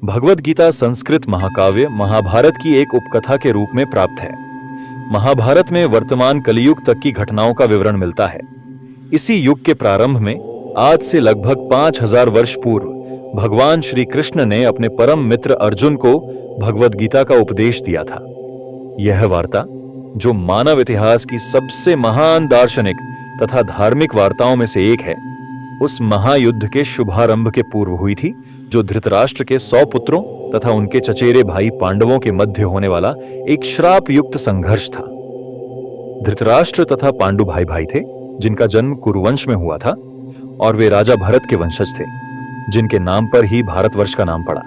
भगवद गीता संस्कृत महाकाव्य महाभारत की एक उपकथा के रूप में प्राप्त है। महाभारत में वर्तमान कलियुग तक की घटनाओं का विवरण मिलता है। इसी युग के प्रारंभ में आज से लगभग 5000 वर्ष पूर्व भगवान श्री कृष्ण ने अपने परम मित्र अर्जुन को भगवद गीता का उपदेश दिया था। यह वार्ता, जो मानव इतिहास की सबसे महान दार्शनिक तथा धार्मिक वार्ताओं में से एक है, उस महायुद्ध के शुभारंभ के पूर्व हुई थी, जो धृतराष्ट्र के 100 पुत्रों तथा उनके चचेरे भाई पांडवों के मध्य होने वाला एक श्राप युक्त संघर्ष था। धृतराष्ट्र तथा पांडु भाई भाई थे, जिनका जन्म कुरुवंश में हुआ था, और वे राजा भरत के वंशज थे, जिनके नाम पर ही भारतवर्ष का नाम पड़ा।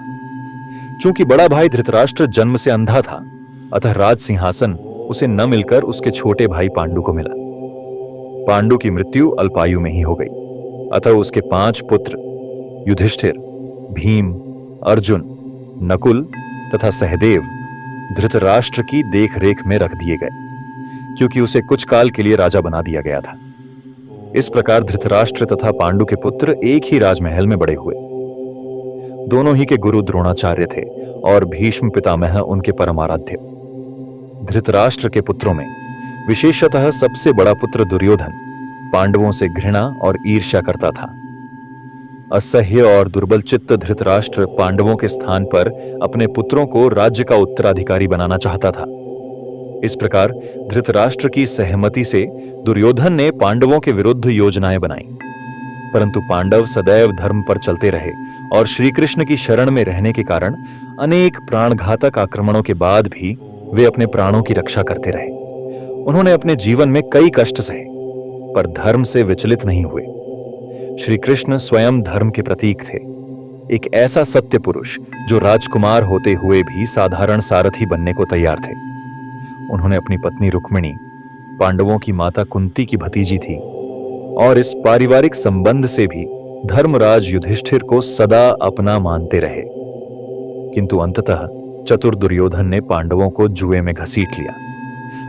चूंकि बड़ा भाई धृतराष्ट्र जन्म से अंधा था, अतः राज सिंहासन उसे न मिलकर उसके छोटे भाई पांडु को मिला। पांडु की मृत्यु अल्पायु में ही हो गई, अतः उसके 5 पुत्र युधिष्ठिर, भीम, अर्जुन, नकुल तथा सहदेव धृतराष्ट्र की देखरेख में रख दिए गए, क्योंकि उसे कुछ काल के लिए राजा बना दिया गया था। इस प्रकार धृतराष्ट्र तथा पांडु के पुत्र एक ही राजमहल में बड़े हुए। दोनों ही के गुरु द्रोणाचार्य थे और भीष्म पितामह उनके परम आराध्य। धृतराष्ट्र के पुत्रों में विशेषतः सबसे बड़ा पुत्र दुर्योधन पांडवों से घृणा और ईर्ष्या करता था। असह्य और दुर्बल चित्त धृतराष्ट्र पांडवों के स्थान पर अपने पुत्रों को राज्य का उत्तराधिकारी बनाना चाहता था। इस प्रकार धृतराष्ट्र की सहमति से दुर्योधन ने पांडवों के विरुद्ध योजनाएं बनाई, परंतु पांडव सदैव धर्म पर चलते रहे और श्री कृष्ण की शरण में रहने के कारण अनेक प्राणघातक आक्रमणों के बाद भी वे अपने प्राणों की रक्षा करते रहे। उन्होंने अपने जीवन में कई कष्ट सहे, पर धर्म से विचलित नहीं हुए। श्री कृष्ण स्वयं धर्म के प्रतीक थे, एक ऐसा सत्य पुरुष जो राजकुमार होते हुए भी साधारण सारथी बनने को तैयार थे। उन्होंने अपनी पत्नी रुक्मिणी पांडवों की माता कुंती की भतीजी थी, और इस पारिवारिक संबंध से भी धर्मराज युधिष्ठिर को सदा अपना मानते रहे। किंतु अंततः चतुर दुर्योधन ने पांडवों को जुए में घसीट लिया।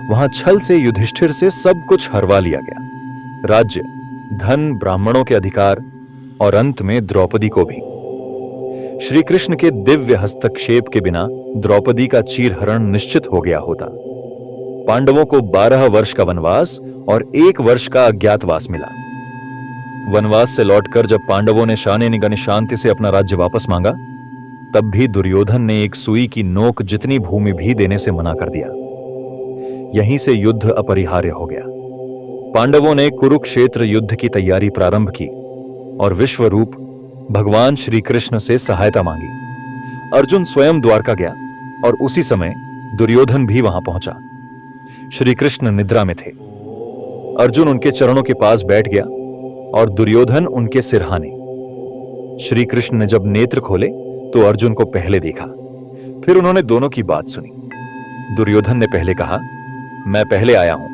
वहां छल से युधिष्ठिर से सब कुछ हरवा लिया गया, राज्य, धन, ब्राह्मणों के अधिकार और अंत में द्रौपदी को भी। श्री कृष्ण के दिव्य हस्तक्षेप के बिना द्रौपदी का चीरहरण निश्चित हो गया होता। पांडवों को 12 वर्ष का वनवास और 1 वर्ष का अज्ञातवास मिला। वनवास से लौटकर जब पांडवों ने शाने निगने शांति से अपना राज्य वापस मांगा, तब भी दुर्योधन ने एक सुई की नोक जितनी भूमि भी देने से मना कर दिया। यहीं से युद्ध अपरिहार्य हो गया। पांडवों ने कुरुक्षेत्र युद्ध की तैयारी प्रारंभ की और विश्वरूप भगवान श्री कृष्ण से सहायता मांगी। अर्जुन स्वयं द्वारका गया और उसी समय दुर्योधन भी वहां पहुंचा। श्री कृष्ण निद्रा में थे। अर्जुन उनके चरणों के पास बैठ गया और दुर्योधन उनके सिरहाने। श्री कृष्ण ने जब नेत्र खोले तो अर्जुन को पहले देखा। फिर उन्होंने दोनों की बात सुनी। दुर्योधन ने पहले कहा, मैं पहले आया हूं,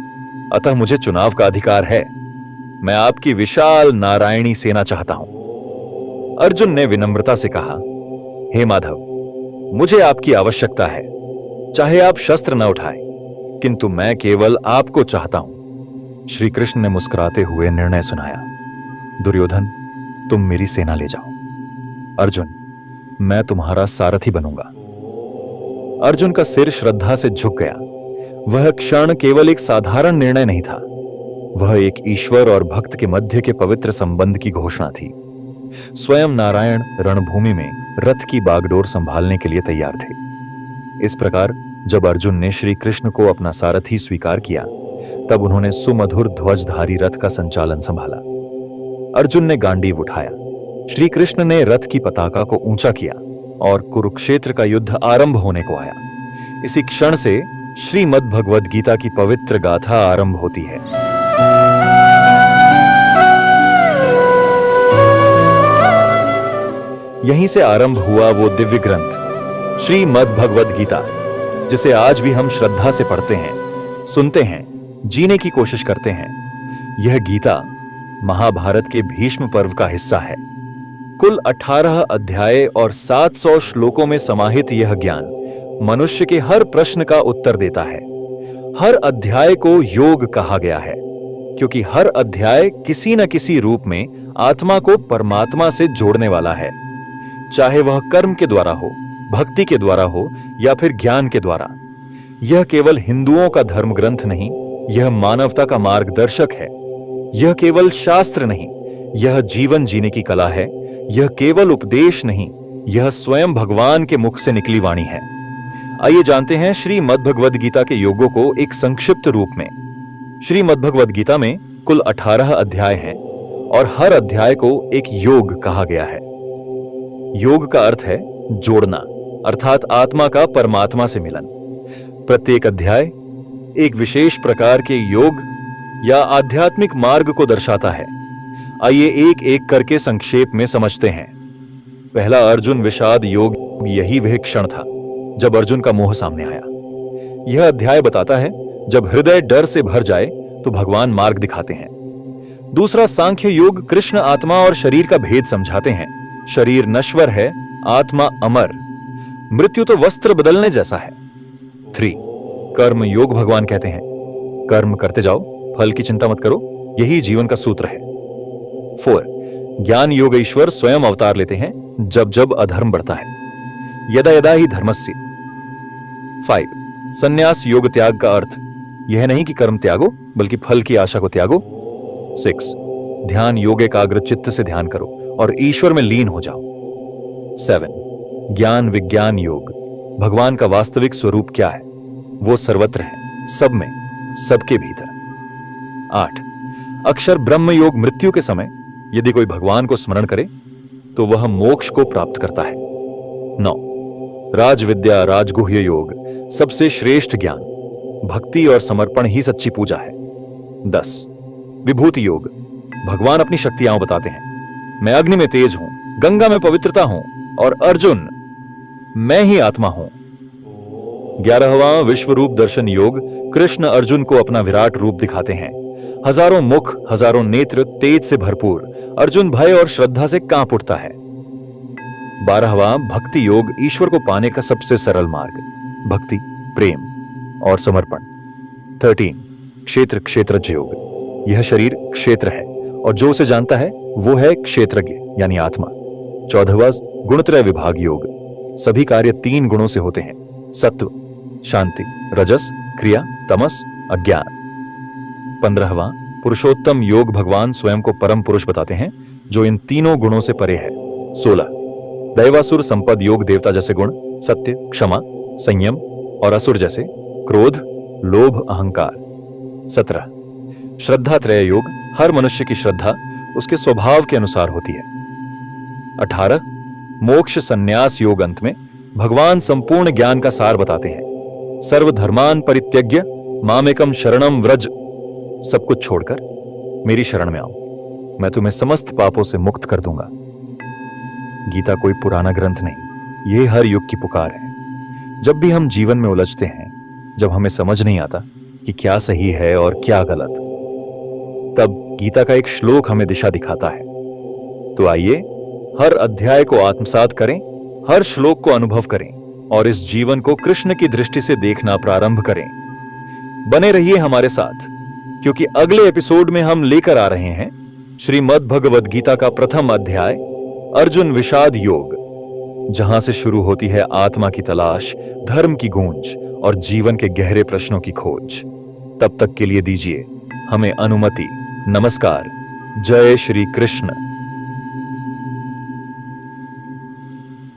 अतः मुझे चुनाव का अधिकार है। मैं आपकी विशाल नारायणी सेना चाहता हूं। अर्जुन ने विनम्रता से कहा, हे माधव, मुझे आपकी आवश्यकता है। चाहे आप शस्त्र न उठाएं, किंतु मैं केवल आपको चाहता हूं। श्री कृष्ण ने मुस्कुराते हुए निर्णय सुनाया, दुर्योधन, तुम मेरी सेना ले जाओ। अर्जुन, मैं तुम्हारा सारथी बनूंगा। अर्जुन का सिर श्रद्धा से झुक गया। वह क्षण केवल एक साधारण निर्णय नहीं था, वह एक ईश्वर और भक्त के मध्य के पवित्र संबंध की घोषणा थी। स्वयं नारायण रणभूमि में रथ की बागडोर संभालने के लिए तैयार थे। इस प्रकार जब अर्जुन ने श्री कृष्ण को अपना सारथी स्वीकार किया, तब उन्होंने सुमधुर ध्वजधारी रथ का संचालन संभाला। अर्जुन ने गांडीव उठाया, श्री कृष्ण ने रथ की पताका को ऊंचा किया और कुरुक्षेत्र का युद्ध आरंभ होने को आया। इसी क्षण से श्रीमद् भगवद गीता की पवित्र गाथा आरंभ होती है। यहीं से आरंभ हुआ वो दिव्य ग्रंथ श्रीमद् भगवद गीता, जिसे आज भी हम श्रद्धा से पढ़ते हैं, सुनते हैं, जीने की कोशिश करते हैं। यह गीता महाभारत के भीष्म पर्व का हिस्सा है। कुल 18 अध्याय और 700 श्लोकों में समाहित यह ज्ञान मनुष्य के हर प्रश्न का उत्तर देता है। हर अध्याय को योग कहा गया है, क्योंकि हर अध्याय किसी न किसी रूप में आत्मा को परमात्मा से जोड़ने वाला है। चाहे वह कर्म के द्वारा हो, भक्ति के द्वारा हो या फिर ज्ञान के द्वारा। यह केवल हिंदुओं का धर्म ग्रंथ नहीं, यह मानवता का मार्गदर्शक है। यह केवल शास्त्र नहीं, यह जीवन जीने की कला है। यह केवल उपदेश नहीं, यह स्वयं भगवान के मुख से निकली वाणी है। आइए जानते हैं श्रीमद् भगवद गीता के योगों को एक संक्षिप्त रूप में। श्रीमद् भगवद गीता में कुल 18 अध्याय हैं और हर अध्याय को एक योग कहा गया है। योग का अर्थ है जोड़ना, अर्थात आत्मा का परमात्मा से मिलन। प्रत्येक अध्याय एक विशेष प्रकार के योग या आध्यात्मिक मार्ग को दर्शाता है। आइए एक एक करके संक्षेप में समझते हैं। पहला अर्जुन विषाद योग, यही वह क्षण था जब अर्जुन का मोह सामने आया। यह अध्याय बताता है जब हृदय डर से भर जाए तो भगवान मार्ग दिखाते हैं। दूसरा सांख्य योग, कृष्ण आत्मा और शरीर का भेद समझाते हैं। शरीर नश्वर है, आत्मा अमर। मृत्यु तो वस्त्र बदलने जैसा है। 3 कर्म योग, भगवान कहते हैं कर्म करते जाओ, फल की चिंता मत करो, यही जीवन का सूत्र है। 4 ज्ञान योग, ईश्वर स्वयं अवतार लेते हैं जब जब अधर्म बढ़ता है। यदा यदा ही धर्मस्य। 5 संन्यास योग, त्याग का अर्थ यह नहीं कि कर्म त्यागो बल्कि फल की आशा को त्यागो। 6 ध्यान योग, एकाग्र चित्त से ध्यान करो और ईश्वर में लीन हो जाओ। 7 ज्ञान विज्ञान योग, भगवान का वास्तविक स्वरूप क्या है, वो सर्वत्र है, सब में, सबके भीतर। 8 अक्षर ब्रह्म योग, मृत्यु के समय यदि कोई भगवान को स्मरण करे तो वह मोक्ष को प्राप्त करता है। 9 राजविद्या राजगुह्य योग, सबसे श्रेष्ठ ज्ञान, भक्ति और समर्पण ही सच्ची पूजा है। 10 विभूति योग, भगवान अपनी शक्तियां बताते हैं। मैं अग्नि में तेज हूं, गंगा में पवित्रता हूं और अर्जुन मैं ही आत्मा हूं। 11वां विश्व रूप दर्शन योग, कृष्ण अर्जुन को अपना विराट रूप दिखाते हैं। हजारों मुख, हजारों नेत्र, तेज से भरपूर। अर्जुन भय और श्रद्धा से कांप उठता है। 12वां भक्ति योग, ईश्वर को पाने का सबसे सरल मार्ग, भक्ति, प्रेम और समर्पण। 13 क्षेत्र क्षेत्रज्ञ योग, यह शरीर क्षेत्र है और जो उसे जानता है वो है क्षेत्रज्ञ यानी आत्मा। 14वां गुणत्रय विभाग योग, सभी कार्य 3 गुणों से होते हैं, सत्व, शांति, रजस, क्रिया, तमस, अज्ञान। 15वां पुरुषोत्तम योग, भगवान स्वयं को परम पुरुष बताते हैं जो इन तीनों गुणों से परे है। 16 दैवासुर संपद योग, देवता जैसे गुण, सत्य, क्षमा, संयम और असुर जैसे क्रोध, लोभ, अहंकार। 17 श्रद्धा त्रय योग, हर मनुष्य की श्रद्धा उसके स्वभाव के अनुसार होती है। 18 मोक्ष संन्यास योग, अंत में भगवान संपूर्ण ज्ञान का सार बताते हैं। सर्वधर्मान परित्यज्य मामेकम शरणम व्रज, सब कुछ छोड़कर मेरी शरण में आओ, मैं तुम्हें समस्त पापों से मुक्त कर दूंगा। गीता कोई पुराना ग्रंथ नहीं, यह हर युग की पुकार है। जब भी हम जीवन में उलझते हैं, जब हमें समझ नहीं आता कि क्या सही है और क्या गलत, तब गीता का एक श्लोक हमें दिशा दिखाता है। तो आइए हर अध्याय को आत्मसात करें, हर श्लोक को अनुभव करें और इस जीवन को कृष्ण की दृष्टि से देखना प्रारंभ करें। बने रहिए हमारे साथ, क्योंकि अगले एपिसोड में हम लेकर आ रहे हैं श्रीमद् भगवद गीता का प्रथम अध्याय, अर्जुन विषाद योग, जहां से शुरू होती है आत्मा की तलाश, धर्म की गूंज और जीवन के गहरे प्रश्नों की खोज। तब तक के लिए दीजिए हमें अनुमति। नमस्कार। जय श्री कृष्ण।